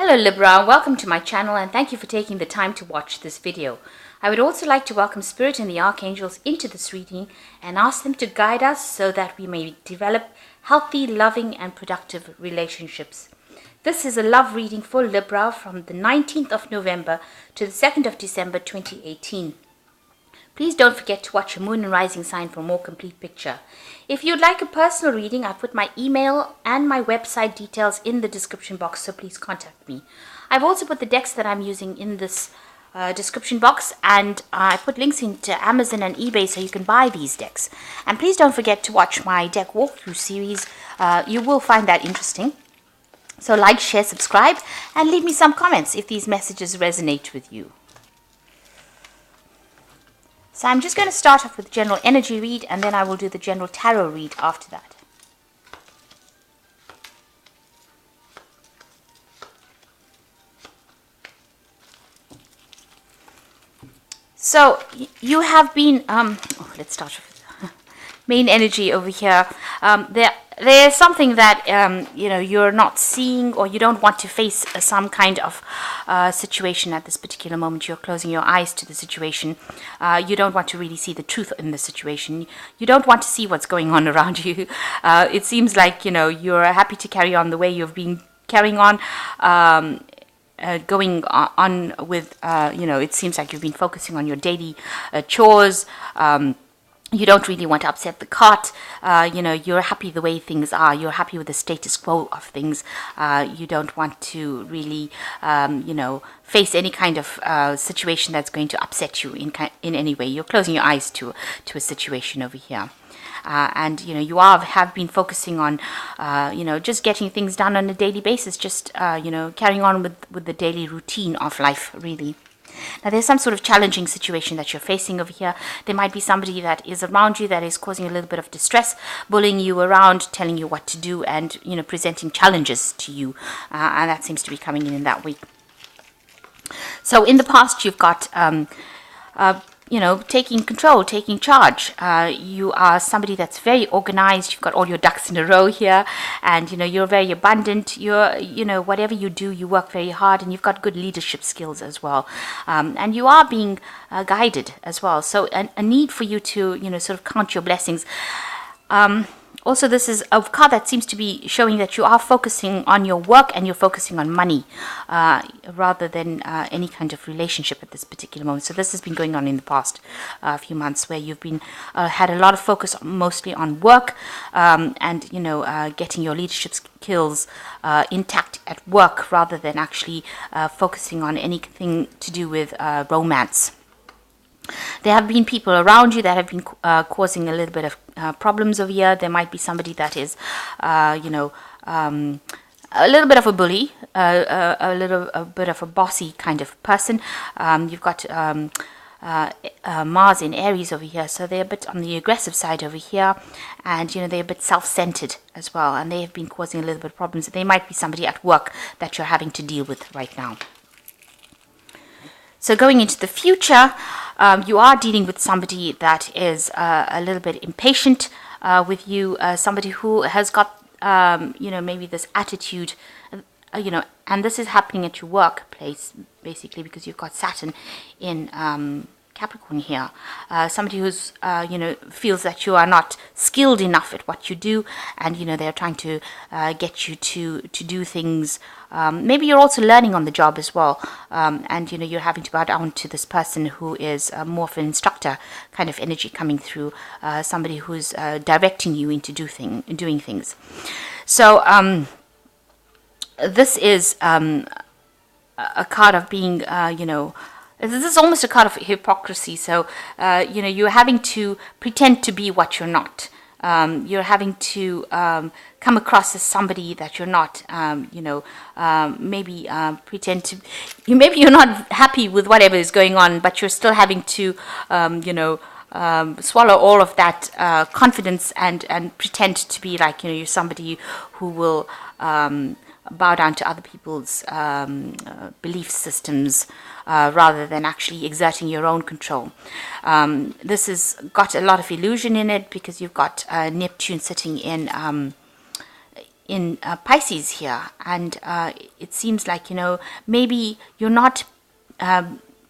Hello Libra, welcome to my channel and thank you for taking the time to watch this video. I would also like to welcome Spirit and the Archangels into this reading and ask them to guide us so that we may develop healthy, loving and productive relationships. This is a love reading for Libra from the 19th of November to the 2nd of December 2018. Please don't forget to watch your moon and rising sign for a more complete picture. If you'd like a personal reading, I've put my email and my website details in the description box, so please contact me. I've also put the decks that I'm using in this description box, and I put links into Amazon and eBay so you can buy these decks. And please don't forget to watch my deck walkthrough series. You will find that interesting. So like, share, subscribe, and leave me some comments if these messages resonate with you. So I'm just going to start off with the general energy read, and then I will do the general tarot read after that. So you have been, let's start with main energy over here. There's something that you're not seeing, or you don't want to face some kind of situation at this particular moment. You're closing your eyes to the situation. You don't want to really see the truth in the situation. You don't want to see what's going on around you. It seems like you're happy to carry on the way you've been carrying on. Going on with it seems like you've been focusing on your daily chores. You don't really want to upset the cart. You're happy the way things are. You're happy with the status quo of things. You don't want to really, face any kind of situation that's going to upset you in any way. You're closing your eyes to a situation over here. And you have been focusing on just getting things done on a daily basis, just carrying on with the daily routine of life, really. Now there's some sort of challenging situation that you're facing over here. There might be somebody that is around you that is causing a little bit of distress, bullying you around, telling you what to do, and presenting challenges to you, and that seems to be coming in that week. So in the past you've got taking control, taking charge. You are somebody that's very organized. You've got all your ducks in a row here, and you're very abundant. You're whatever you do, you work very hard, and you've got good leadership skills as well. And you are being guided as well. So a need for you to sort of count your blessings. Also, this is a card that seems to be showing that you are focusing on your work and you're focusing on money rather than any kind of relationship at this particular moment. So this has been going on in the past few months, where you've been had a lot of focus mostly on work and getting your leadership skills intact at work, rather than actually focusing on anything to do with romance. There have been people around you that have been causing a little bit of problems over here. There might be somebody that is, a little bit of a bully, a bit of a bossy kind of person. You've got Mars in Aries over here, so they're a bit on the aggressive side over here, and they're a bit self-centered as well, and they have been causing a little bit of problems. They might be somebody at work that you're having to deal with right now. So going into the future, you are dealing with somebody that is a little bit impatient with you, somebody who has got, maybe this attitude, and this is happening at your workplace, basically, because you've got Saturn in Capricorn here. Somebody who's, feels that you are not skilled enough at what you do, and, they're trying to get you to do things. Maybe you're also learning on the job as well, and you're having to bow down to this person who is more of an instructor kind of energy coming through, somebody who's directing you into doing things. So this is a card of being, this is almost a card of hypocrisy. So you're having to pretend to be what you're not. You're having to come across as somebody that you're not. Maybe pretend to. Maybe you're not happy with whatever is going on, but you're still having to, swallow all of that confidence and pretend to be like you're somebody who will bow down to other people's belief systems rather than actually exerting your own control. This has got a lot of illusion in it because you've got Neptune sitting in in Pisces here, and it seems like, maybe you're not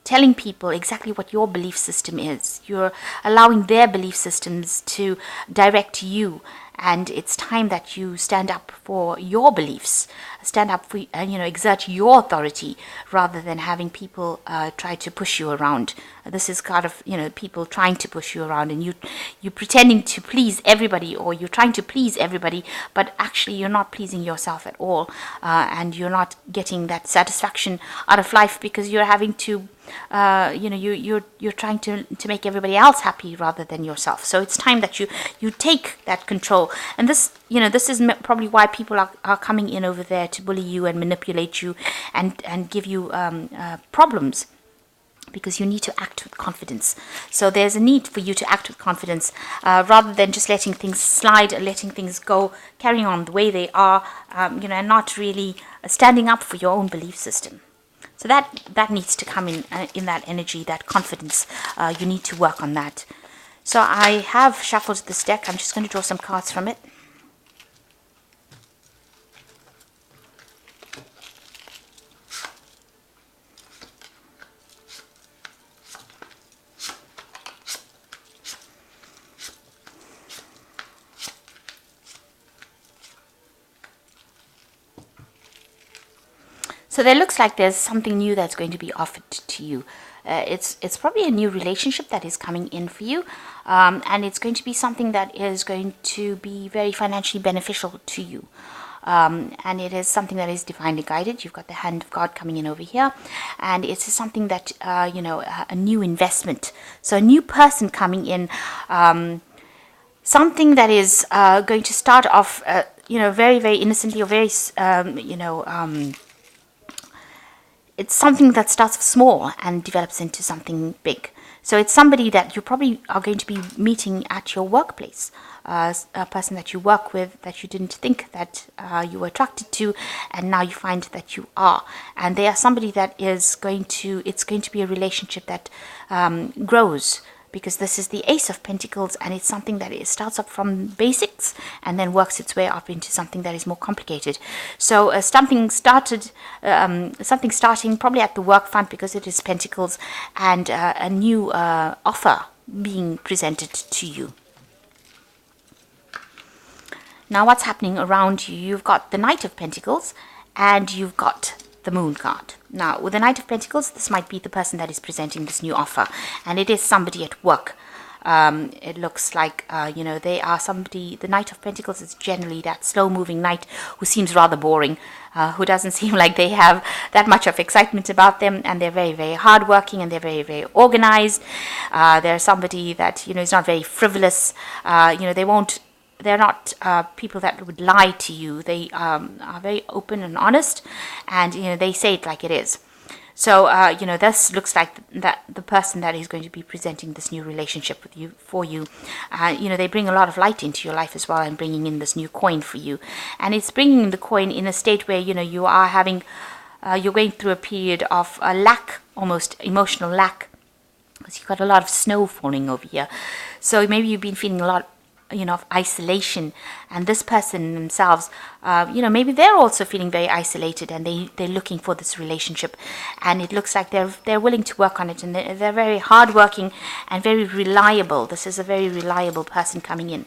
telling people exactly what your belief system is. You're allowing their belief systems to direct you, and it's time that you stand up for your beliefs, stand up for, exert your authority, rather than having people try to push you around. This is kind of, people trying to push you around, and you pretending to please everybody, or you're trying to please everybody, but actually you're not pleasing yourself at all, and you're not getting that satisfaction out of life, because you're having to you're trying to make everybody else happy rather than yourself. So it's time that you take that control. And this is probably why people are coming in over there to bully you and manipulate you and give you problems, because you need to act with confidence. So there's a need for you to act with confidence, rather than just letting things slide, or letting things go, carrying on the way they are, and not really standing up for your own belief system. So that needs to come in that energy, that confidence. You need to work on that. So I have shuffled this deck. I'm just going to draw some cards from it. So there looks like there's something new that's going to be offered to you. It's probably a new relationship that is coming in for you, and it's going to be something that is going to be very financially beneficial to you. And it is something that is divinely guided. You've got the hand of God coming in over here, and it's something that a new investment. So a new person coming in, something that is going to start off, very, very innocently, or very, it's something that starts small and develops into something big. So it's somebody that you probably are going to be meeting at your workplace, a person that you work with that you didn't think that you were attracted to, and now you find that you are. And they are somebody that it's going to be a relationship that grows, because this is the Ace of Pentacles, and it's something that it starts up from basics and then works its way up into something that is more complicated. So something starting probably at the work front, because it is Pentacles, and a new offer being presented to you. Now what's happening around you? You've got the Knight of Pentacles, and you've got the Moon card. Now, with the Knight of Pentacles, this might be the person that is presenting this new offer, and it is somebody at work. It looks like, they are somebody. The Knight of Pentacles is generally that slow-moving knight who seems rather boring, who doesn't seem like they have that much of excitement about them, and they're very, very hardworking, and they're very, very organized. They're somebody that, is not very frivolous. They're not people that would lie to you. They are very open and honest, and they say it like it is. So this looks like that the person that is going to be presenting this new relationship with you for you. They bring a lot of light into your life as well, and bringing in this new coin for you. And it's bringing the coin in a state where you are having, you're going through a period of lack, almost emotional lack, because you've got a lot of snow falling over here. So maybe you've been feeling a lot of isolation, and this person themselves, maybe they're also feeling very isolated, and they're looking for this relationship, and it looks like they're willing to work on it, and they're very hardworking and very reliable. This is a very reliable person coming in.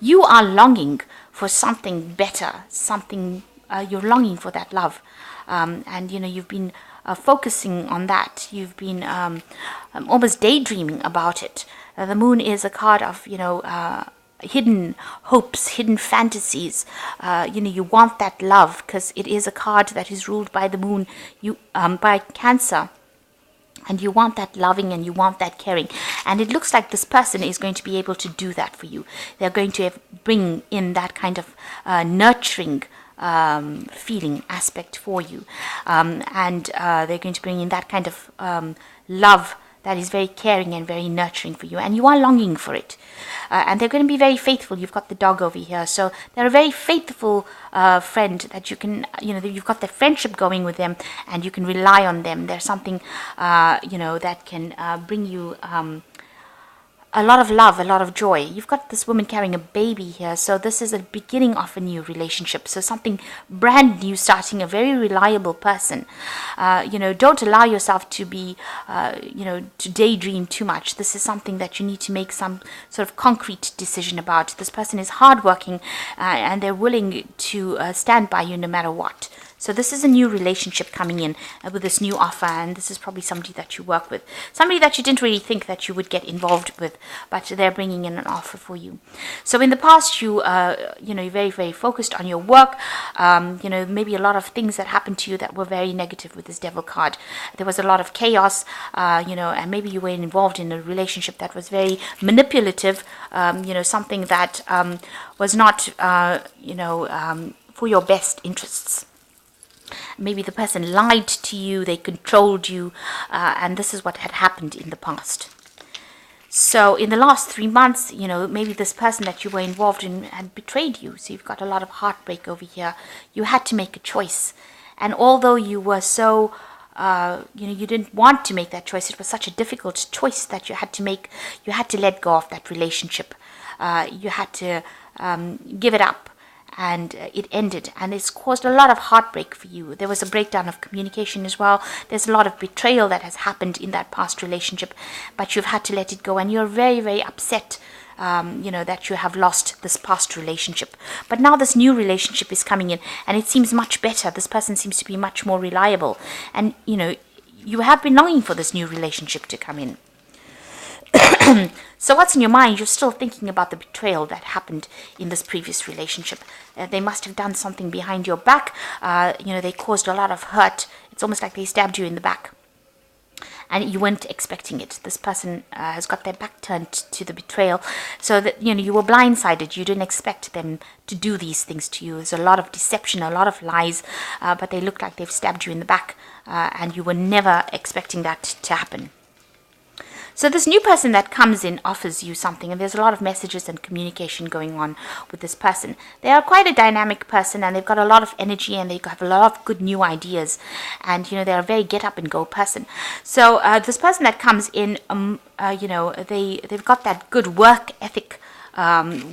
You are longing for something better, something, you're longing for that love, and you've been focusing on that. You've been almost daydreaming about it. The Moon is a card of hidden hopes, hidden fantasies. You want that love, because it is a card that is ruled by the Moon, by Cancer, and you want that loving, and you want that caring, and it looks like this person is going to be able to do that for you. They're going to bring in that kind of nurturing feeling aspect for you, and they're going to bring in that kind of love that is very caring and very nurturing for you, and you are longing for it. And they're going to be very faithful. You've got the dog over here, so they're a very faithful friend that you can, you've got the friendship going with them, and you can rely on them. There's something, that can bring you a lot of love, a lot of joy. You've got this woman carrying a baby here, so this is a beginning of a new relationship. So something brand new starting, a very reliable person. Don't allow yourself to be, to daydream too much. This is something that you need to make some sort of concrete decision about. This person is hardworking and they're willing to stand by you no matter what. So this is a new relationship coming in with this new offer, and this is probably somebody that you work with, somebody that you didn't really think that you would get involved with, but they're bringing in an offer for you. So in the past, you're very, very focused on your work. Maybe a lot of things that happened to you that were very negative with this Devil card. There was a lot of chaos, and maybe you were involved in a relationship that was very manipulative. Something that was not, for your best interests. Maybe the person lied to you, they controlled you, and this is what had happened in the past. So in the last 3 months, maybe this person that you were involved in had betrayed you. So you've got a lot of heartbreak over here. You had to make a choice. And although you were so, you didn't want to make that choice, it was such a difficult choice that you had to make. You had to let go of that relationship. You had to give it up. And it ended, and it's caused a lot of heartbreak for you. There was a breakdown of communication as well. There's a lot of betrayal that has happened in that past relationship, but you've had to let it go, and you're very, very upset, that you have lost this past relationship. But now this new relationship is coming in, and it seems much better. This person seems to be much more reliable, and you have been longing for this new relationship to come in. So what's in your mind? You're still thinking about the betrayal that happened in this previous relationship. They must have done something behind your back. They caused a lot of hurt. It's almost like they stabbed you in the back. And you weren't expecting it. This person has got their back turned to the betrayal. So that, you were blindsided. You didn't expect them to do these things to you. There's a lot of deception, a lot of lies. But they look like they've stabbed you in the back. And you were never expecting that to happen. So this new person that comes in offers you something, and there's a lot of messages and communication going on with this person. They are quite a dynamic person, and they've got a lot of energy, and they have a lot of good new ideas, and they're a very get up and go person. So this person that comes in, they've got that good work ethic.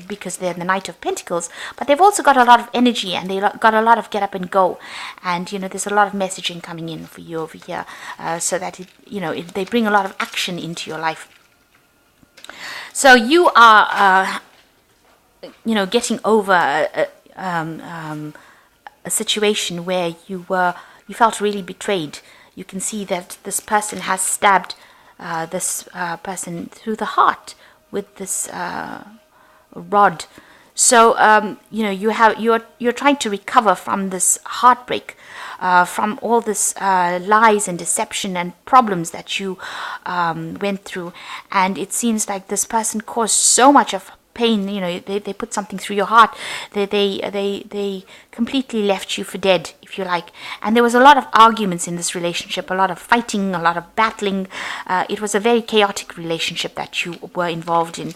Because they're the Knight of Pentacles, but they've also got a lot of energy, and they got a lot of get up and go, and there's a lot of messaging coming in for you over here, so that they bring a lot of action into your life. So you are getting over a situation where you felt really betrayed. You can see that this person has stabbed this person through the heart with this rod. So you're trying to recover from this heartbreak, from all this lies and deception and problems that you went through, and it seems like this person caused so much of pain. They put something through your heart. They completely left you for dead, if you like. And there was a lot of arguments in this relationship, a lot of fighting, a lot of battling. It was a very chaotic relationship that you were involved in.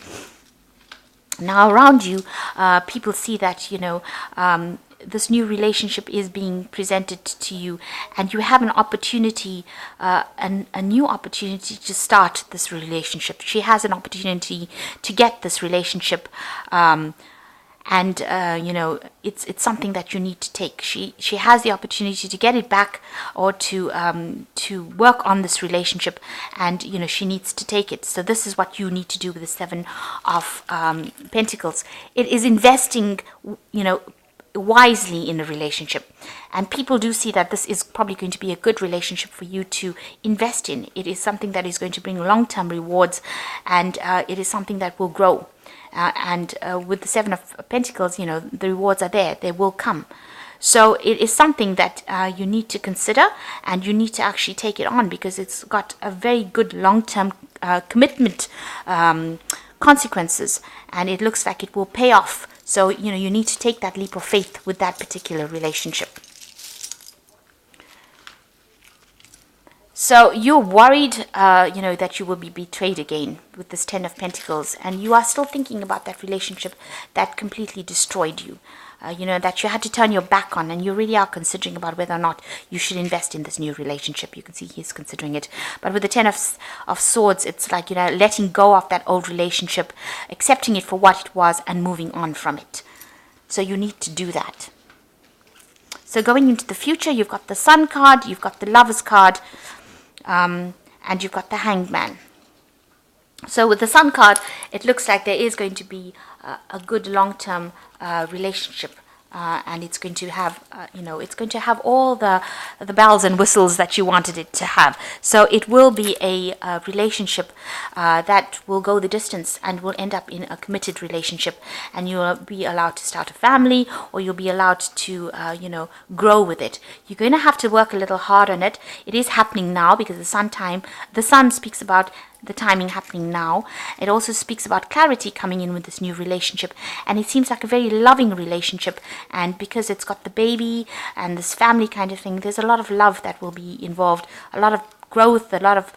Now around you, people see that, this new relationship is being presented to you, and you have an opportunity, a new opportunity to start this relationship. She has an opportunity to get this relationship, and it's something that you need to take. She has the opportunity to get it back, or to work on this relationship, and she needs to take it. So this is what you need to do with the Seven of Pentacles. It is investing wisely in a relationship, and people do see that this is probably going to be a good relationship for you to invest in. It is something that is going to bring long-term rewards, and it is something that will grow. And with the Seven of Pentacles, the rewards are there. They will come. So it is something that you need to consider, and you need to actually take it on, because it's got a very good long-term commitment consequences, and it looks like it will pay off. So, you need to take that leap of faith with that particular relationship. So you're worried, that you will be betrayed again with this Ten of Pentacles, and you are still thinking about that relationship that completely destroyed you. that you had to turn your back on, and you really are considering about whether or not you should invest in this new relationship. You can see he's considering it. But with the Ten of Swords, it's like, letting go of that old relationship, accepting it for what it was, and moving on from it. So you need to do that. So going into the future, you've got the Sun card, you've got the Lovers card, and you've got the Hanged Man. So with the Sun card, it looks like there is going to be a good long-term relationship, and it's going to have, it's going to have all the bells and whistles that you wanted it to have. So it will be a relationship that will go the distance and will end up in a committed relationship, and you'll be allowed to start a family, or you'll be allowed to, grow with it. You're going to have to work a little hard on it. It is happening now, because the Sun speaks about the timing happening now. It also speaks about clarity coming in with this new relationship, and it seems like a very loving relationship, and because it's got the baby and this family kind of thing, there's a lot of love that will be involved, a lot of growth, a lot of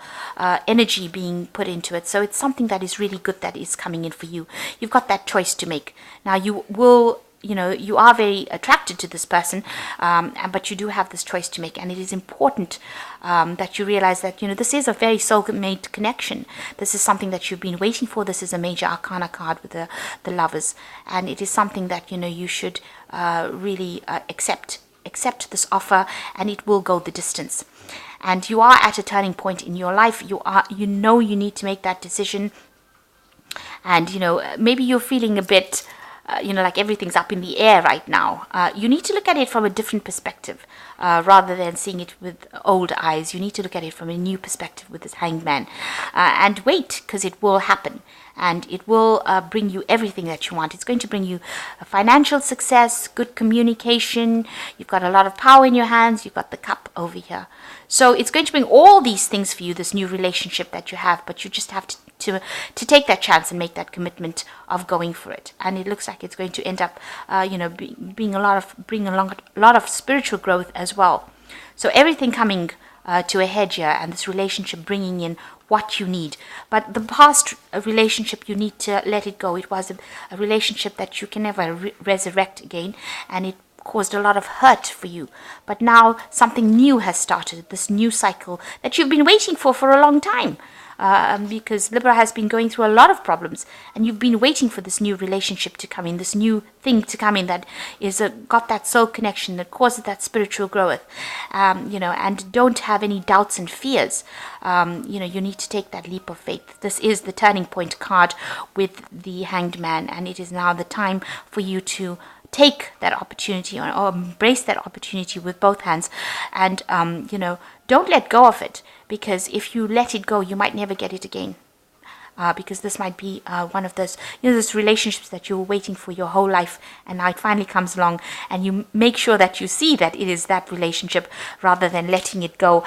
energy being put into it. So it's something that is really good that is coming in for you. You've got that choice to make. Now you will, you are very attracted to this person, but you do have this choice to make, and it is important that you realize that, this is a very soulmate connection. This is something that you've been waiting for. This is a major arcana card with the Lovers, and it is something that, you should really accept this offer, and it will go the distance. And you are at a turning point in your life. You need to make that decision, and, maybe you're feeling a bit like everything's up in the air right now. You need to look at it from a different perspective, rather than seeing it with old eyes. You need to look at it from a new perspective with this Hanged Man, and wait, because it will happen, and it will bring you everything that you want. It's going to bring you financial success, good communication. You've got a lot of power in your hands. You've got the Cup over here. So it's going to bring all these things for you, this new relationship that you have, but you just have to take that chance and make that commitment of going for it. And it looks like it's going to end up, bringing along a lot of spiritual growth as well. So everything coming to a head here, and this relationship bringing in what you need. But the past relationship, you need to let it go. It was a relationship that you can never resurrect again, and it caused a lot of hurt for you. But now something new has started, this new cycle that you've been waiting for a long time. Because Libra has been going through a lot of problems, and you've been waiting for this new relationship to come in, this new thing to come in that is got that soul connection, that causes that spiritual growth, and don't have any doubts and fears. You need to take that leap of faith. This is the turning point card with the Hanged Man, and it is now the time for you to take that opportunity, or embrace that opportunity with both hands, and don't let go of it, because if you let it go, you might never get it again. Because this might be one of those, those relationships that you were waiting for your whole life, and now it finally comes along, and you make sure that you see that it is that relationship, rather than letting it go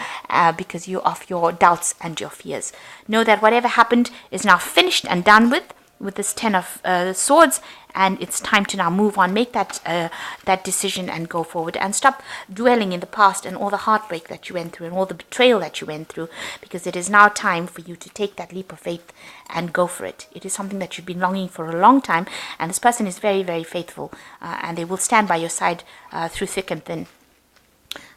because you're off your doubts and your fears. Know that whatever happened is now finished and done with this Ten of Swords, and it's time to now move on, make that decision and go forward, and stop dwelling in the past and all the heartbreak that you went through and all the betrayal that you went through, because it is now time for you to take that leap of faith and go for it. It is something that you've been longing for a long time, and this person is very, very faithful, and they will stand by your side through thick and thin.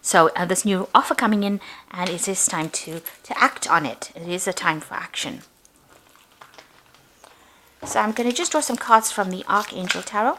So this new offer coming in, and it is time to act on it. It is a time for action. So I'm going to just draw some cards from the Archangel Tarot.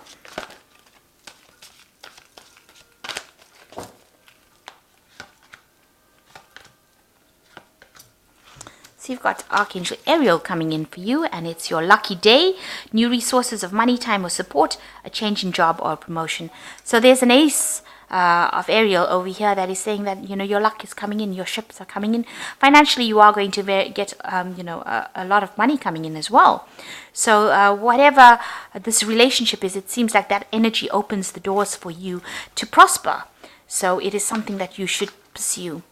So you've got Archangel Ariel coming in for you, and it's your lucky day, new resources of money, time, or support, a change in job or promotion. So there's an Ace of Ariel over here that is saying that, your luck is coming in, your ships are coming in. Financially, you are going to get, a lot of money coming in as well. So whatever this relationship is, it seems like that energy opens the doors for you to prosper. So it is something that you should pursue.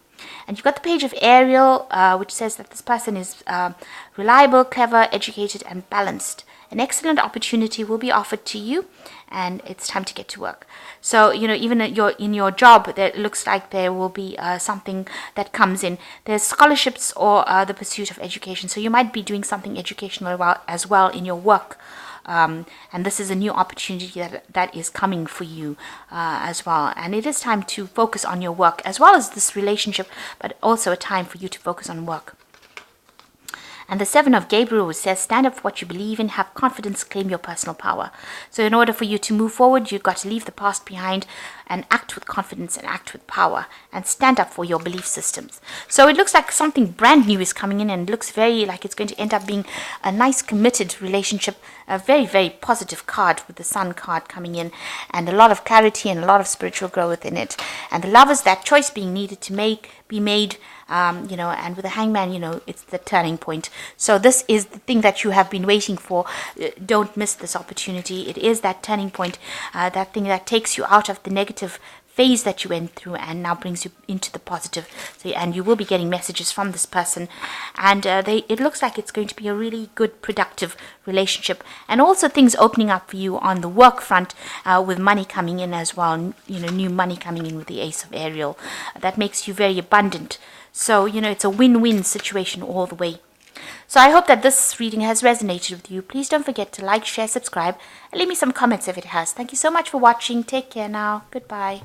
And you've got the Page of Ariel, which says that this person is reliable, clever, educated, and balanced. An excellent opportunity will be offered to you, and it's time to get to work. So, even in your job, there looks like there will be something that comes in. There's scholarships or the pursuit of education. So you might be doing something educational as well in your work and this is a new opportunity that is coming for you as well. And it is time to focus on your work as well as this relationship, but also a time for you to focus on work. And the Seven of Gabriel says, stand up for what you believe in, have confidence, claim your personal power. So in order for you to move forward, you've got to leave the past behind and act with confidence and act with power and stand up for your belief systems. So it looks like something brand new is coming in, and it looks very like it's going to end up being a nice committed relationship, a very, very positive card with the Sun card coming in, and a lot of clarity and a lot of spiritual growth in it. And the Lovers, that choice being needed to be made, and with the Hangman, it's the turning point. So this is the thing that you have been waiting for. Don't miss this opportunity. It is that turning point, that thing that takes you out of the negative phase that you went through and now brings you into the positive. So, and you will be getting messages from this person, and it looks like it's going to be a really good, productive relationship, and also things opening up for you on the work front, with money coming in as well. New money coming in with the Ace of Ariel. That makes you very abundant. So, it's a win-win situation all the way. So I hope that this reading has resonated with you. Please don't forget to like, share, subscribe, and leave me some comments if it has. Thank you so much for watching. Take care now. Goodbye.